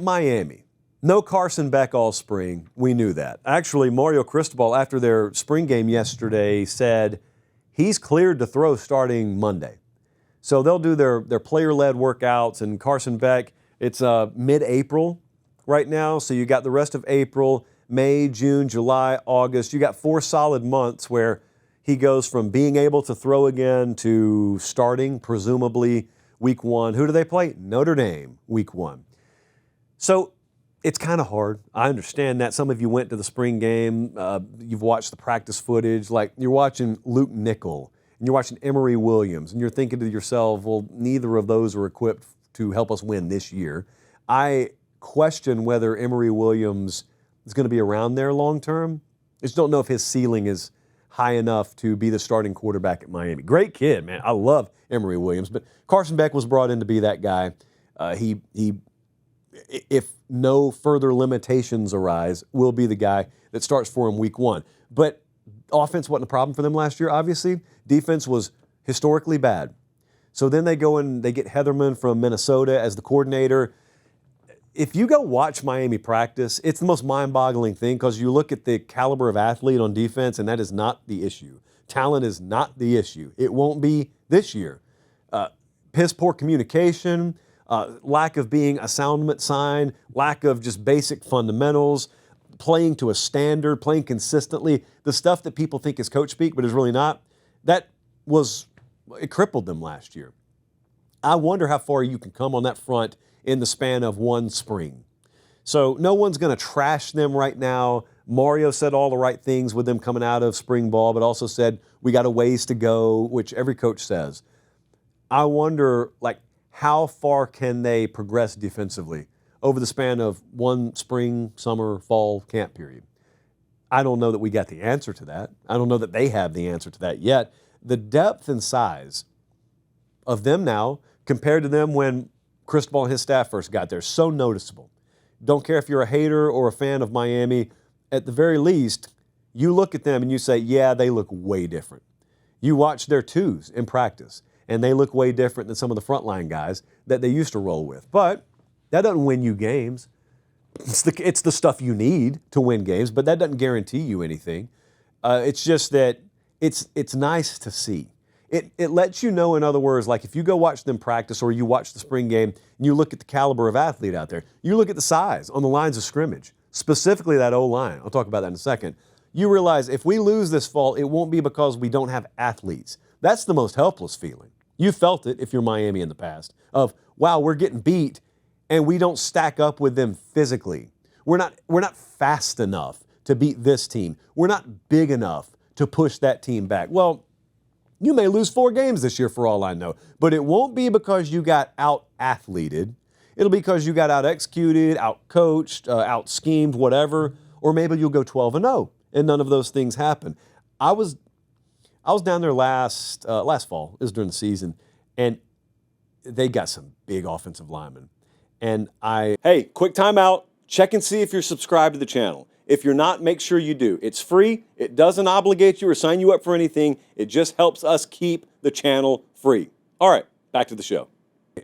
Miami. No Carson Beck all spring. We knew that. Actually, Mario Cristobal, after their spring game yesterday, said he's cleared to throw starting Monday. So they'll do their player-led workouts, and Carson Beck, it's mid-April right now, so you got the rest of April, May, June, July, August. You got 4 solid months where he goes from being able to throw again to starting, presumably, week 1. Who do they play? Notre Dame, week 1. So it's kind of hard. I understand that. Some of you went to the spring game. You've watched the practice footage. Like you're watching Luke Nickel and you're watching Emory Williams, and you're thinking to yourself, well, neither of those are equipped to help us win this year. I question whether Emory Williams is going to be around there long term. I just don't know if his ceiling is high enough to be the starting quarterback at Miami. Great kid, man. I love Emory Williams, but Carson Beck was brought in to be that guy. If no further limitations arise, will be the guy that starts for him week 1. But offense wasn't a problem for them last year, obviously. Defense was historically bad. So then they go and they get Heatherman from Minnesota as the coordinator. If you go watch Miami practice, it's the most mind-boggling thing because you look at the caliber of athlete on defense, and that is not the issue. Talent is not the issue. It won't be this year. Piss poor communication, lack of being a soundment sign, lack of just basic fundamentals, playing to a standard, playing consistently, the stuff that people think is coach speak but is really not, it crippled them last year. I wonder how far you can come on that front in the span of one spring. So no one's going to trash them right now. Mario said all the right things with them coming out of spring ball, but also said we got a ways to go, which every coach says. I wonder, how far can they progress defensively over the span of one spring, summer, fall camp period? I don't know that we got the answer to that. I don't know that they have the answer to that yet. The depth and size of them now compared to them when Cristobal and his staff first got there, so noticeable. Don't care if you're a hater or a fan of Miami. At the very least, you look at them and you say, yeah, they look way different. You watch their twos in practice, and they look way different than some of the frontline guys that they used to roll with. But that doesn't win you games. It's the stuff you need to win games, but that doesn't guarantee you anything. It's just that it's nice to see. It lets you know, in other words, like if you go watch them practice or you watch the spring game and you look at the caliber of athlete out there, you look at the size on the lines of scrimmage, specifically that O-line. I'll talk about that in a second. You realize if we lose this fall, it won't be because we don't have athletes. That's the most helpless feeling. You felt it if you're Miami in the past of, wow, we're getting beat and we don't stack up with them physically. We're not fast enough to beat this team. We're not big enough to push that team back. Well, you may lose 4 games this year for all I know, but it won't be because you got out-athleted. It'll be because you got out-executed, out-coached, out-schemed, whatever, or maybe you'll go 12-0, and none of those things happen. I was down there last fall, it was during the season, and they got some big offensive linemen. And hey, quick timeout, check and see if you're subscribed to the channel. If you're not, make sure you do. It's free. It doesn't obligate you or sign you up for anything. It just helps us keep the channel free. All right, back to the show.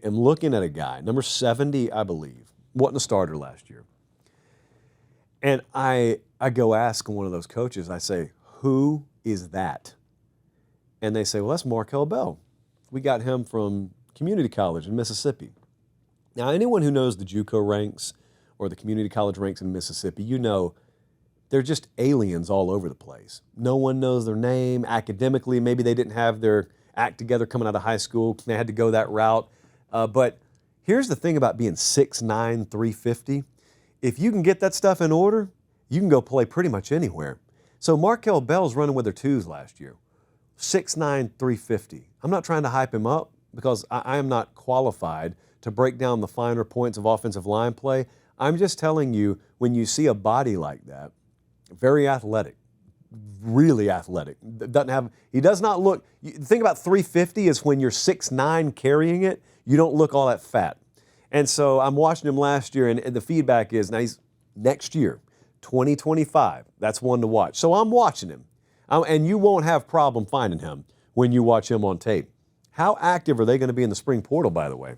I'm looking at a guy, number 70, I believe, wasn't a starter last year. And I go ask one of those coaches, I say, who is that? And they say, well, that's Markel Bell. We got him from community college in Mississippi. Now, anyone who knows the JUCO ranks or the community college ranks in Mississippi, you know they're just aliens all over the place. No one knows their name. Academically, maybe they didn't have their act together coming out of high school. They had to go that route. But here's the thing about being 6'9", 350. If you can get that stuff in order, you can go play pretty much anywhere. So Markel Bell's running with their twos last year. 6'9", 350. I'm not trying to hype him up because I am not qualified to break down the finer points of offensive line play. I'm just telling you, when you see a body like that, very athletic, really athletic. He does not look, the thing about 350 is when you're 6'9" carrying it, you don't look all that fat. And so I'm watching him last year, and the feedback is, now he's next year, 2025, that's one to watch. So I'm watching him, and you won't have problem finding him when you watch him on tape. How active are they going to be in the spring portal, by the way?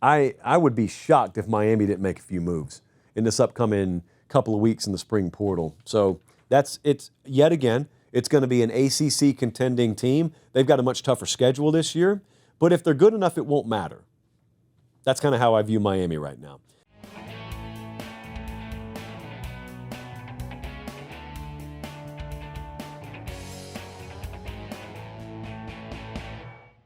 I would be shocked if Miami didn't make a few moves in this upcoming couple of weeks in the spring portal. So it's yet again, it's going to be an ACC contending team. They've got a much tougher schedule this year, but if they're good enough, it won't matter. That's kind of how I view Miami right now.